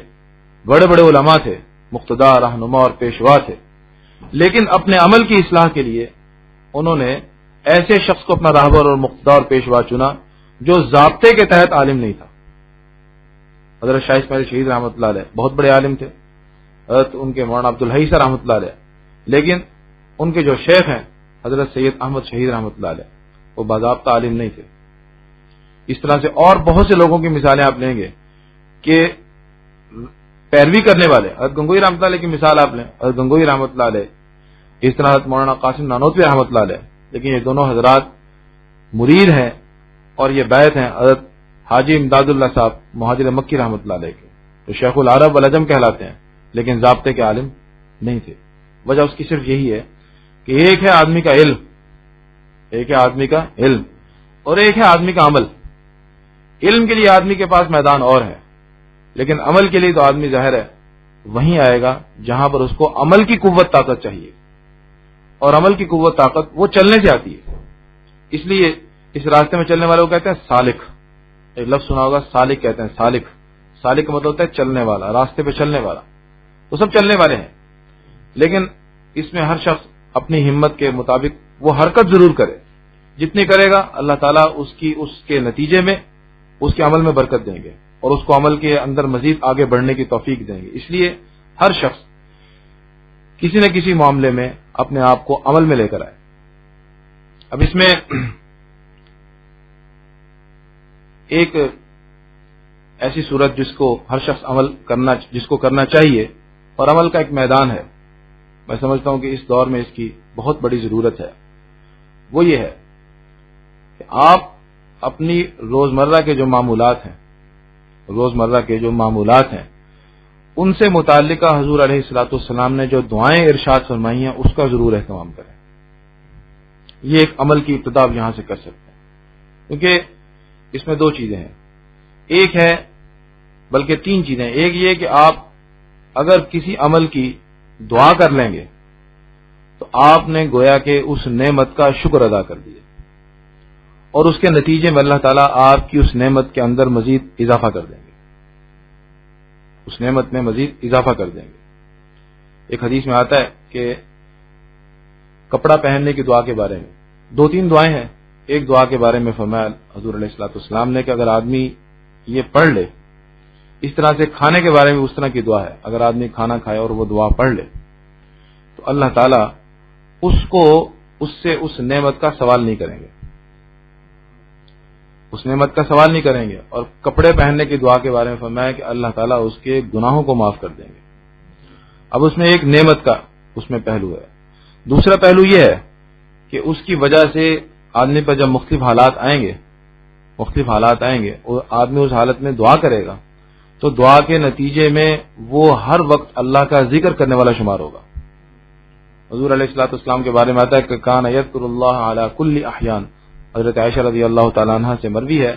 بڑے بڑے علماء تھے، مقتدی، رہنما اور پیشوا تھے، لیکن اپنے عمل کی اصلاح کے لیے انہوں نے ایسے شخص کو اپنا راہبر اور مقتدی اور پیشوا چنا جو ضابطے کے تحت عالم نہیں تھا۔ حضرت شاہ اسماعیل شہید رحمۃ اللہ علیہ بہت بڑے عالم تھے، حضرت ان کے مولانا عبدالحی صاحب رحمۃ اللہ علیہ، لیکن ان کے جو شیخ ہیں حضرت سید احمد شہید رحمۃ اللہ علیہ، وہ باضابطہ عالم نہیں تھے۔ اس طرح سے اور بہت سے لوگوں کی مثالیں آپ لیں گے کہ پیروی کرنے والے، حضرت گنگوئی رحمۃ اللہ علیہ کی مثال آپ لیں، حضرت گنگوئی رحمۃ اللہ علیہ، اس طرح حضرت مولانا قاسم نانوتوی رحمۃ اللہ علیہ، لیکن یہ دونوں حضرات مرید ہیں اور یہ بیعت ہیں حضرت حاجی امداد اللہ صاحب مہاجر مکی رحمۃ اللہ علیہ کے، تو شیخ العرب والعجم کہلاتے ہیں لیکن ضابطے کے عالم نہیں تھے۔ وجہ اس کی صرف یہی ہے کہ ایک ہے آدمی کا علم، ایک ہے آدمی کا علم اور ایک ہے آدمی کا عمل. علم کے لیے آدمی کے پاس میدان اور ہے، لیکن عمل کے لیے تو آدمی ظاہر ہے وہیں آئے گا جہاں پر اس کو عمل کی قوت طاقت چاہیے، اور عمل کی قوت طاقت وہ چلنے سے آتی ہے. اس لیے اس راستے میں چلنے والے کو کہتے ہیں سالک. ایک لفظ سنا ہوگا سالک کہتے ہیں. سالک، سالک کا مطلب ہوتا ہے چلنے والا، راستے پہ چلنے والا. وہ سب چلنے والے ہیں، لیکن اس میں ہر شخص اپنی ہمت کے مطابق وہ حرکت ضرور کرے. جتنی کرے گا اللہ تعالیٰ اس کے نتیجے میں اس کے عمل میں برکت دیں گے اور اس کو عمل کے اندر مزید آگے بڑھنے کی توفیق دیں گے. اس لیے ہر شخص کسی نہ کسی معاملے میں اپنے آپ کو عمل میں لے کر آئے. اب اس میں ایک ایسی صورت جس کو ہر شخص جس کو کرنا چاہیے اور عمل کا ایک میدان ہے، میں سمجھتا ہوں کہ اس دور میں اس کی بہت بڑی ضرورت ہے. وہ یہ ہے کہ آپ اپنی روزمرہ کے جو معمولات ہیں ان سے متعلقہ حضور علیہ الصلوۃ والسلام نے جو دعائیں ارشاد فرمائی ہیں اس کا ضرور اہتمام کریں. یہ ایک عمل کی ابتدا آپ یہاں سے کر سکتے ہیں، کیونکہ اس میں دو چیزیں ہیں. ایک ہے، بلکہ تین چیزیں. ایک یہ کہ آپ اگر کسی عمل کی دعا کر لیں گے تو آپ نے گویا کہ اس نعمت کا شکر ادا کر دیا، اور اس کے نتیجے میں اللہ تعالیٰ آپ کی اس نعمت کے اندر مزید اضافہ کر دیں گے. اس نعمت میں مزید اضافہ کر دیں گے. ایک حدیث میں آتا ہے کہ کپڑا پہننے کی دعا کے بارے میں دو تین دعائیں ہیں. ایک دعا کے بارے میں فرمایا حضور علیہ الصلوۃ والسلام نے کہ اگر آدمی یہ پڑھ لے، اس طرح سے کھانے کے بارے میں اس طرح کی دعا ہے، اگر آدمی کھانا کھائے اور وہ دعا پڑھ لے تو اللہ تعالیٰ اس سے اس نعمت کا سوال نہیں کریں گے، اس نعمت کا سوال نہیں کریں گے. اور کپڑے پہننے کی دعا کے بارے میں فرمایا کہ اللہ تعالیٰ اس کے گناہوں کو معاف کر دیں گے. اب اس میں ایک نعمت کا اس میں پہلو ہے. دوسرا پہلو یہ ہے کہ اس کی وجہ سے آدمی پر جب مختلف حالات آئیں گے اور آدمی اس حالت میں دعا کرے گا تو دعا کے نتیجے میں وہ ہر وقت اللہ کا ذکر کرنے والا شمار ہوگا. حضور علیہ الصلوۃ والسلام کے بارے میں آتا ہے کہ کان یذکر اللہ علی کل احیان. حضرت عائشہ رضی اللہ تعالیٰ عنہ سے مروی ہے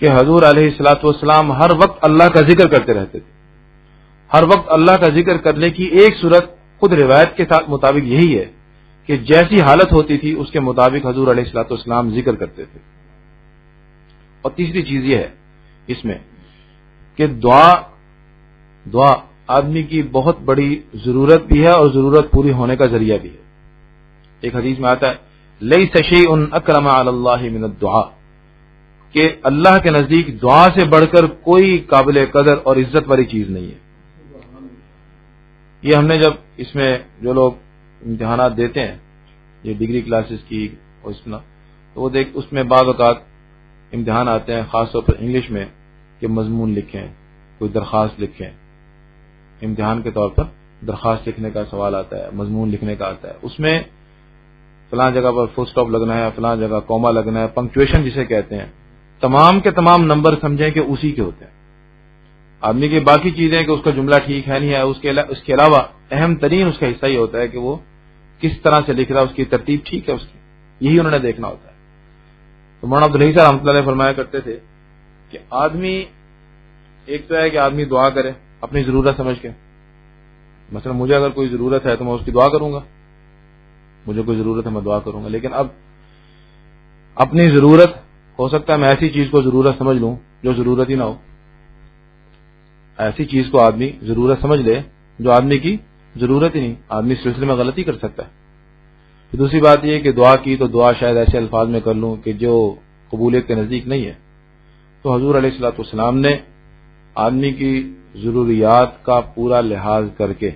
کہ حضور علیہ الصلوۃ والسلام ہر وقت اللہ کا ذکر کرتے رہتے تھے. ہر وقت اللہ کا ذکر کرنے کی ایک صورت خود روایت کے مطابق یہی ہے کہ جیسی حالت ہوتی تھی اس کے مطابق حضور علیہ الصلوۃ والسلام ذکر کرتے تھے. اور تیسری چیز یہ ہے اس میں کہ دعا آدمی کی بہت بڑی ضرورت بھی ہے اور ضرورت پوری ہونے کا ذریعہ بھی ہے. ایک حدیث میں آتا ہے لیس شیء اکرم علی اللہ من الدعاء، کہ اللہ کے نزدیک دعا سے بڑھ کر کوئی قابل قدر اور عزت والی چیز نہیں ہے. یہ ہم نے جب اس میں جو لوگ امتحانات دیتے ہیں یہ ڈگری کلاسز کی اور تو وہ اس میں بعض اوقات امتحان آتے ہیں خاص طور پر انگلش میں کہ مضمون لکھیں، کوئی درخواست لکھیں. امتحان کے طور پر درخواست لکھنے کا سوال آتا ہے، مضمون لکھنے کا آتا ہے. اس میں فلاں جگہ پر فل سٹاپ لگنا ہے، فلاں جگہ کوما لگنا ہے، پنکچویشن جسے کہتے ہیں. تمام کے تمام نمبر سمجھیں کہ اسی کے ہوتے ہیں. آدمی کی باقی چیزیں کہ اس کا جملہ ٹھیک ہے نہیں ہے، اس کے علاوہ اہم ترین اس کا حصہ یہ ہوتا ہے کہ وہ کس طرح سے لکھ رہا ہے، اس کی ترتیب ٹھیک ہے اس کی، یہی انہوں نے دیکھنا ہوتا ہے. تو مولانا عبدالحی صاحب رحمۃ اللہ علیہ فرمایا کرتے تھے کہ آدمی ایک تو ہے کہ آدمی دعا کرے اپنی ضرورت سمجھ کے. مثلا مجھے اگر کوئی ضرورت ہے تو میں اس کی دعا کروں گا، مجھے کوئی ضرورت ہے میں دعا کروں گا. لیکن اب اپنی ضرورت ہو سکتا ہے میں ایسی چیز کو ضرورت سمجھ لوں جو ضرورت ہی نہ ہو. ایسی چیز کو آدمی ضرورت سمجھ لے جو آدمی کی ضرورت ہی نہیں. آدمی اس سلسلے میں غلطی کر سکتا ہے. دوسری بات یہ کہ دعا کی تو دعا شاید ایسے الفاظ میں کر لوں کہ جو قبولیت کے نزدیک نہیں ہے. تو حضور علیہ الصلوۃ والسلام نے آدمی کی ضروریات کا پورا لحاظ کر کے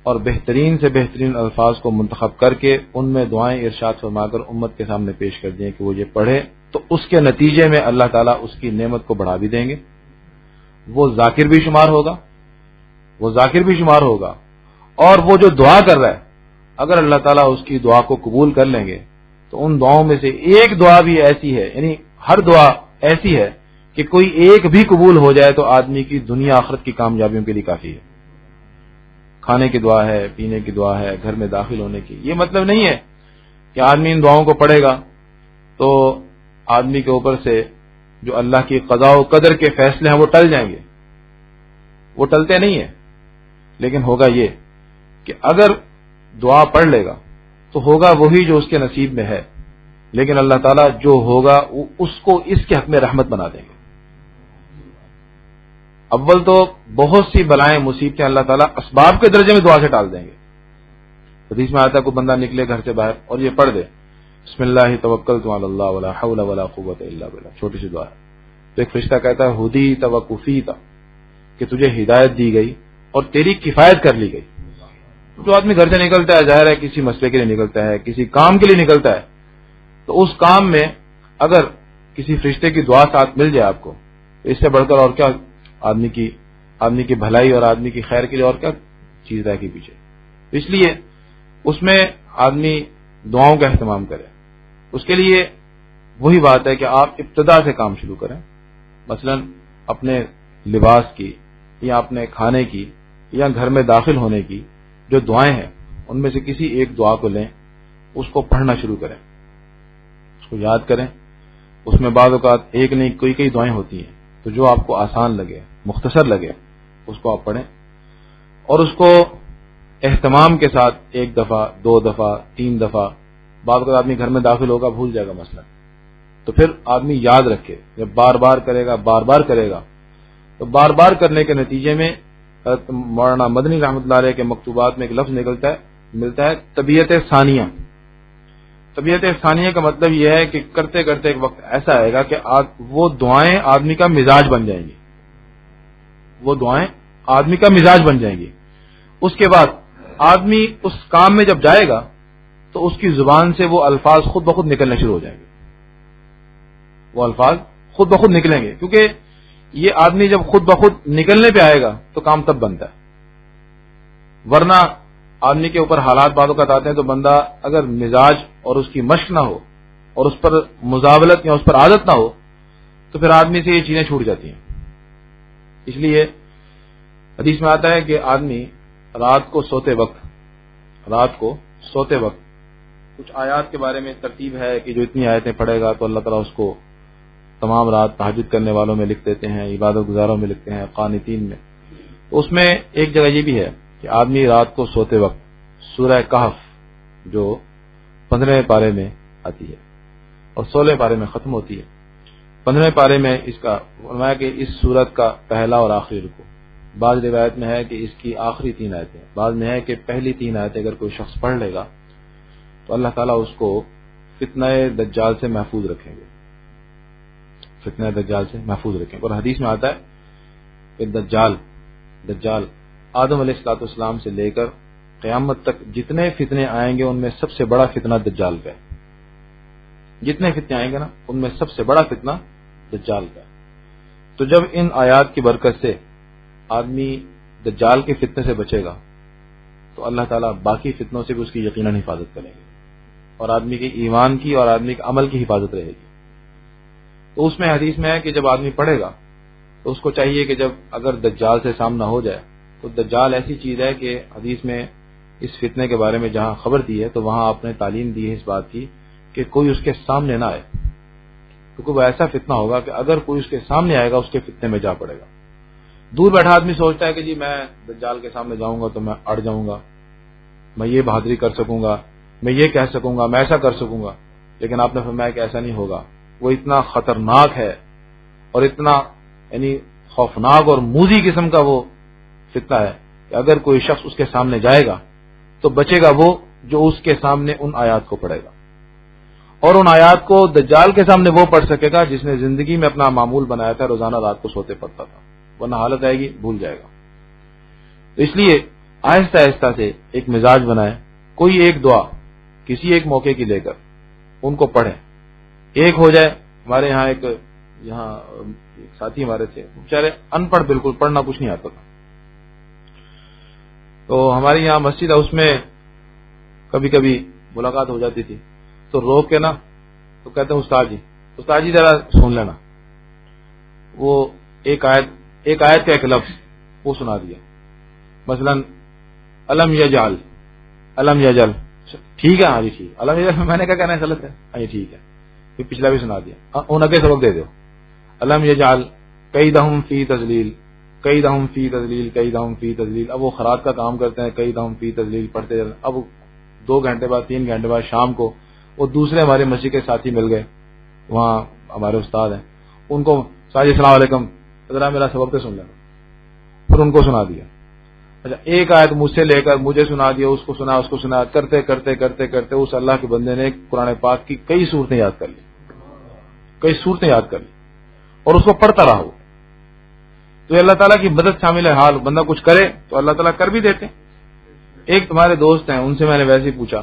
اور بہترین سے بہترین الفاظ کو منتخب کر کے ان میں دعائیں ارشاد فرما کر امت کے سامنے پیش کر دیں کہ وہ یہ پڑھے تو اس کے نتیجے میں اللہ تعالیٰ اس کی نعمت کو بڑھا بھی دیں گے. وہ ذاکر بھی شمار ہوگا اور وہ جو دعا کر رہا ہے اگر اللہ تعالیٰ اس کی دعا کو قبول کر لیں گے تو ان دعاؤں میں سے ایک دعا بھی ایسی ہے، یعنی ہر دعا ایسی ہے کہ کوئی ایک بھی قبول ہو جائے تو آدمی کی دنیا آخرت کی کامیابیوں کے لیے کافی ہے. کھانے کی دعا ہے، پینے کی دعا ہے، گھر میں داخل ہونے کی. یہ مطلب نہیں ہے کہ آدمی ان دعاؤں کو پڑھے گا تو آدمی کے اوپر سے جو اللہ کی قضاء و قدر کے فیصلے ہیں وہ ٹل جائیں گے. وہ ٹلتے نہیں ہیں، لیکن ہوگا یہ کہ اگر دعا پڑھ لے گا تو ہوگا وہی جو اس کے نصیب میں ہے، لیکن اللہ تعالیٰ جو ہوگا اس کو اس کے حق میں رحمت بنا دیں گے. اول تو بہت سی بلائیں مصیبتیں اللہ تعالیٰ اسباب کے درجے میں دعا سے ٹال دیں گے. حدیث میں آتا ہے کوئی بندہ نکلے گھر سے باہر اور یہ پڑھ دے بسم اللہ توکلت علی اللہ ولا حول ولا قوت الا باللہ، چھوٹی سی دعا ہے، تو ایک فرشتہ کہتا ہے ہدیت وکفیت، کہ تجھے ہدایت دی گئی اور تیری کفایت کر لی گئی. جو آدمی گھر سے نکلتا ہے ظاہر ہے کسی مسئلے کے لیے نکلتا ہے، کسی کام کے لیے نکلتا ہے، تو اس کام میں اگر کسی فرشتے کی دعا ساتھ مل جائے آپ کو، تو اس سے بڑھ کر اور کیا آدمی کی بھلائی اور آدمی کی خیر کے لیے اور کیا چیز رہے گی پیچھے. اس لیے اس میں آدمی دعاؤں کا اہتمام کرے. اس کے لیے وہی بات ہے کہ آپ ابتدا سے کام شروع کریں. مثلا اپنے لباس کی یا اپنے کھانے کی یا گھر میں داخل ہونے کی جو دعائیں ہیں ان میں سے کسی ایک دعا کو لیں، اس کو پڑھنا شروع کریں، اس کو یاد کریں. اس میں بعض اوقات ایک نہیں کئی دعائیں ہوتی ہیں، تو جو آپ کو آسان لگے، مختصر لگے، اس کو آپ پڑھیں اور اس کو اہتمام کے ساتھ 1 دفعہ 2 دفعہ 3 دفعہ. بعض اوقات آدمی گھر میں داخل ہوگا بھول جائے گا مثلا، تو پھر آدمی یاد رکھے. جب بار بار کرے گا تو بار بار کرنے کے نتیجے میں مولانا مدنی رحمۃ اللہ علیہ کے مکتوبات میں ایک لفظ ملتا ہے طبیعت ثانیہ. طبیعت ثانیہ کا مطلب یہ ہے کہ کرتے کرتے ایک وقت ایسا آئے گا کہ وہ دعائیں آدمی کا مزاج بن جائیں گی. وہ دعائیں آدمی کا مزاج بن جائیں گی. اس کے بعد آدمی اس کام میں جب جائے گا تو اس کی زبان سے وہ الفاظ خود بخود نکلنے شروع ہو جائیں گے. وہ الفاظ خود بخود نکلیں گے، کیونکہ یہ آدمی جب خود بخود نکلنے پہ آئے گا تو کام تب بنتا ہے. ورنہ آدمی کے اوپر حالات بعض اوقات آتے ہیں تو بندہ اگر مزاج اور اس کی مشق نہ ہو اور اس پر مزاولت یا اس پر عادت نہ ہو تو پھر آدمی سے یہ چیزیں چھوٹ جاتی ہیں. اس لیے حدیث میں آتا ہے کہ آدمی رات کو سوتے وقت کچھ آیات کے بارے میں ترتیب ہے کہ جو اتنی آیتیں پڑھے گا تو اللہ تعالیٰ اس کو تمام رات تہجد کرنے والوں میں لکھ دیتے ہیں، عبادت گزاروں میں لکھتے ہیں، قانتین میں. تو اس میں ایک جگہ یہ بھی ہے کہ آدمی رات کو سوتے وقت سورہ کہف جو 15ویں پارے میں آتی ہے اور 16ویں پارے میں ختم ہوتی ہے. 15ویں پارے میں اس کا فرمایا کہ اس سورت کا پہلا اور آخری رکوع، بعض روایت میں ہے کہ اس کی آخری 3 آیتیں، بعض میں ہے کہ پہلی 3 آیتیں اگر کوئی شخص پڑھ لے گا تو اللہ تعالیٰ اس کو فتنہ دجال سے محفوظ رکھیں گے. فتنہ دجال سے محفوظ رکھیں گے. اور حدیث میں آتا ہے کہ دجال آدم علیہ الصلوۃ والسلام سے لے کر قیامت تک جتنے فتنے آئیں گے ان میں سب سے بڑا فتنہ دجال کا ہے. جتنے فتنے آئیں گے نا ان میں سب سے بڑا فتنہ دجال کا ہے. تو جب ان آیات کی برکت سے آدمی دجال کے فتنے سے بچے گا تو اللہ تعالیٰ باقی فتنوں سے بھی اس کی یقیناً حفاظت کریں گے اور آدمی کے ایمان کی اور آدمی کے عمل کی حفاظت رہے گی. تو اس میں حدیث میں ہے کہ جب آدمی پڑھے گا تو اس کو چاہیے کہ جب اگر دجال سے سامنا ہو جائے تو دجال ایسی چیز ہے کہ حدیث میں اس فتنے کے بارے میں جہاں خبر دی ہے تو وہاں آپ نے تعلیم دی ہے اس بات کی کہ کوئی اس کے سامنے نہ آئے، کیونکہ وہ ایسا فتنہ ہوگا کہ اگر کوئی اس کے سامنے آئے گا اس کے فتنے میں جا پڑے گا. دور بیٹھا آدمی سوچتا ہے کہ جی میں دجال کے سامنے جاؤں گا تو میں اڑ جاؤں گا، میں یہ بہادری کر سکوں گا، میں یہ کہہ سکوں گا، میں ایسا کر سکوں گا. لیکن آپ نے فرمایا کہ ایسا نہیں ہوگا. وہ اتنا خطرناک ہے اور اتنا یعنی خوفناک اور موذی قسم کا وہ فتنہ ہے کہ اگر کوئی شخص اس کے سامنے جائے گا تو بچے گا وہ جو اس کے سامنے ان آیات کو پڑھے گا. اور ان آیات کو دجال کے سامنے وہ پڑھ سکے گا جس نے زندگی میں اپنا معمول بنایا تھا، روزانہ رات کو سوتے پڑتا تھا، ورنہ حالت آئے گی بھول جائے گا. تو اس لیے آہستہ آہستہ سے ایک مزاج بنائے، کوئی ایک دعا کسی ایک موقع کی لے کر ان کو پڑھیں. ایک ہو جائے. ہمارے یہاں ایک ساتھی ہمارے تھے، بیچارے ان پڑھ، بالکل پڑھنا کچھ نہیں آتا تھا. تو ہمارے یہاں مسجد ہے، اس میں کبھی کبھی ملاقات ہو جاتی تھی تو روک کے نا تو کہتے ہیں استاد جی ذرا سن لینا. وہ ایک آیت کا ایک لفظ وہ سنا دیا. مثلا الم یجل ٹھیک ہے ہاں جی ٹھیک الحمد میں نے کیا کہنا ہے غلط ہے ہاں جی ٹھیک ہے پھر پچھلا بھی سنا دیا ان اگے سبق دے دو الم یجعل کیدہم فی تضلیل کیدہم فی تضلیل کیدہم فی تضلیل اب وہ خراب کا کام کرتے ہیں کیدہم فی تضلیل پڑھتے جاتے اب 2 گھنٹے بعد 3 گھنٹے بعد شام کو وہ دوسرے ہمارے مسجد کے ساتھی مل گئے وہاں ہمارے استاد ہیں ان کو ساجد السلام علیکم ذرا میرا سبق تو سن لینا پھر ان کو سنا دیا اچھا ایک آیت مجھ سے لے کر مجھے سنا دیا اس کو سنا کرتے کرتے کرتے کرتے اس اللہ کے بندے نے قرآن پاک کی کئی صورتیں یاد کر لی اور اس کو پڑھتا رہا تو اللہ تعالیٰ کی مدد شامل ہے حال بندہ کچھ کرے تو اللہ تعالیٰ کر بھی دیتے ایک تمہارے دوست ہیں ان سے میں نے ویسے ہی پوچھا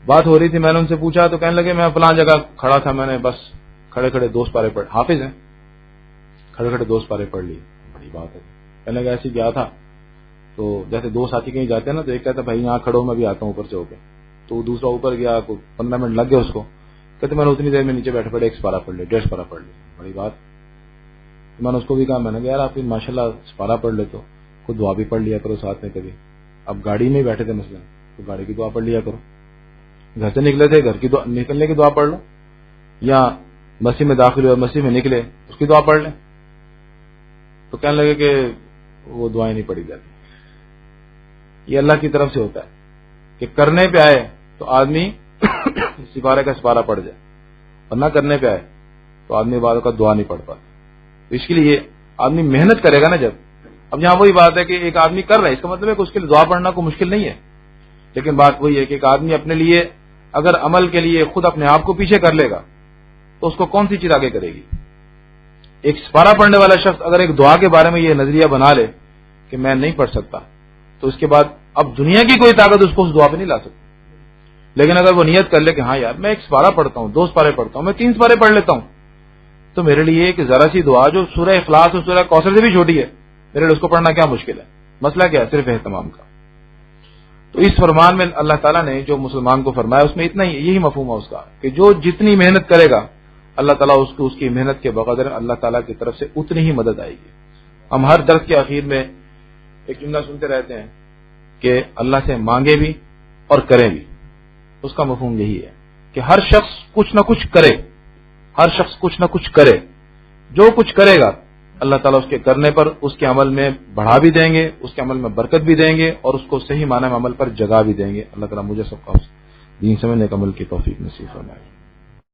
بات ہو رہی تھی میں نے ان سے پوچھا تو کہنے لگے میں فلاں جگہ کھڑا تھا میں نے بس کھڑے کھڑے 2 پارے پڑھ حافظ ہیں کھڑے کھڑے 2 پارے پڑھ لی بڑی بات ہے کہنے لگا ایسے گیا تھا تو جیسے 2 ساتھی کہیں جاتے ہیں نا تو ایک کہتا بھائی یہاں کھڑو میں بھی آتا ہوں اوپر سے ہو کے تو دوسرا اوپر گیا 15 منٹ لگ گئے اس کو کہتے میں نے اتنی دیر میں نیچے بیٹھے پڑے 1 پارا پڑھ لیا 1.5 پارا پڑھ لیا بڑی بات میں نے اس کو بھی کہا میں نے کہا یار آپ ماشاء اللہ پارا پڑھ لے تو خود دعا بھی پڑھ لیا کرو ساتھ میں کبھی اب گاڑی میں ہی بیٹھے تھے مثلا تو گاڑی کی دعا پڑھ لیا کرو گھر سے نکلے تھے گھر کی نکلنے کی دعا پڑھ لو یا مسجد میں داخل ہوئے مسجد میں نکلے اس کی دعا پڑھ لیں تو کہنے لگے کہ وہ دعائیں نہیں پڑھی جاتی یہ اللہ کی طرف سے ہوتا ہے کہ کرنے پہ آئے تو آدمی سپارے کا سپارہ پڑھ جائے اور نہ کرنے پہ آئے تو آدمی بعد کا دعا نہیں پڑھ پاتا تو اس کے لیے آدمی محنت کرے گا نا جب اب یہاں وہی بات ہے کہ ایک آدمی کر رہا ہے اس کا مطلب ہے کہ اس کے لیے دعا پڑھنا کوئی مشکل نہیں ہے لیکن بات وہی ہے کہ ایک آدمی اپنے لیے اگر عمل کے لیے خود اپنے آپ کو پیچھے کر لے گا تو اس کو کون سی چیز آگے کرے گی ایک سپارہ پڑھنے والا شخص اگر ایک دعا کے بارے میں یہ نظریہ بنا لے کہ میں نہیں پڑھ سکتا تو اس کے بعد اب دنیا کی کوئی طاقت اس کو اس دعا پہ نہیں لا سکتی لیکن اگر وہ نیت کر لے کہ ہاں یار میں 1 سپارہ پڑھتا ہوں 2 سپارے پڑھتا ہوں میں 3 سپارے پڑھ لیتا ہوں تو میرے لیے ایک ذرا سی دعا جو سورہ اخلاص اور سورہ کوثر سے بھی چھوٹی ہے میرے لیے اس کو پڑھنا کیا مشکل ہے مسئلہ کیا ہے صرف اہتمام کا تو اس فرمان میں اللہ تعالیٰ نے جو مسلمان کو فرمایا اس میں اتنا ہی یہی مفہوم ہے اس کا کہ جو جتنی محنت کرے گا اللہ تعالیٰ اس کی محنت کے بقدر اللہ تعالیٰ کی طرف سے اتنی ہی مدد آئے گی ہم ہر درس کے اخیر میں ایک جملہ سنتے رہتے ہیں کہ اللہ سے مانگے بھی اور کریں بھی اس کا مفہوم یہی ہے کہ ہر شخص کچھ نہ کچھ کرے جو کچھ کرے گا اللہ تعالیٰ اس کے کرنے پر اس کے عمل میں بڑھا بھی دیں گے اس کے عمل میں برکت بھی دیں گے اور اس کو صحیح معنی میں عمل پر جگہ بھی دیں گے اللہ تعالیٰ مجھے سب کا دین سمجھنے کا عمل کی توفیق نصیب فرمائے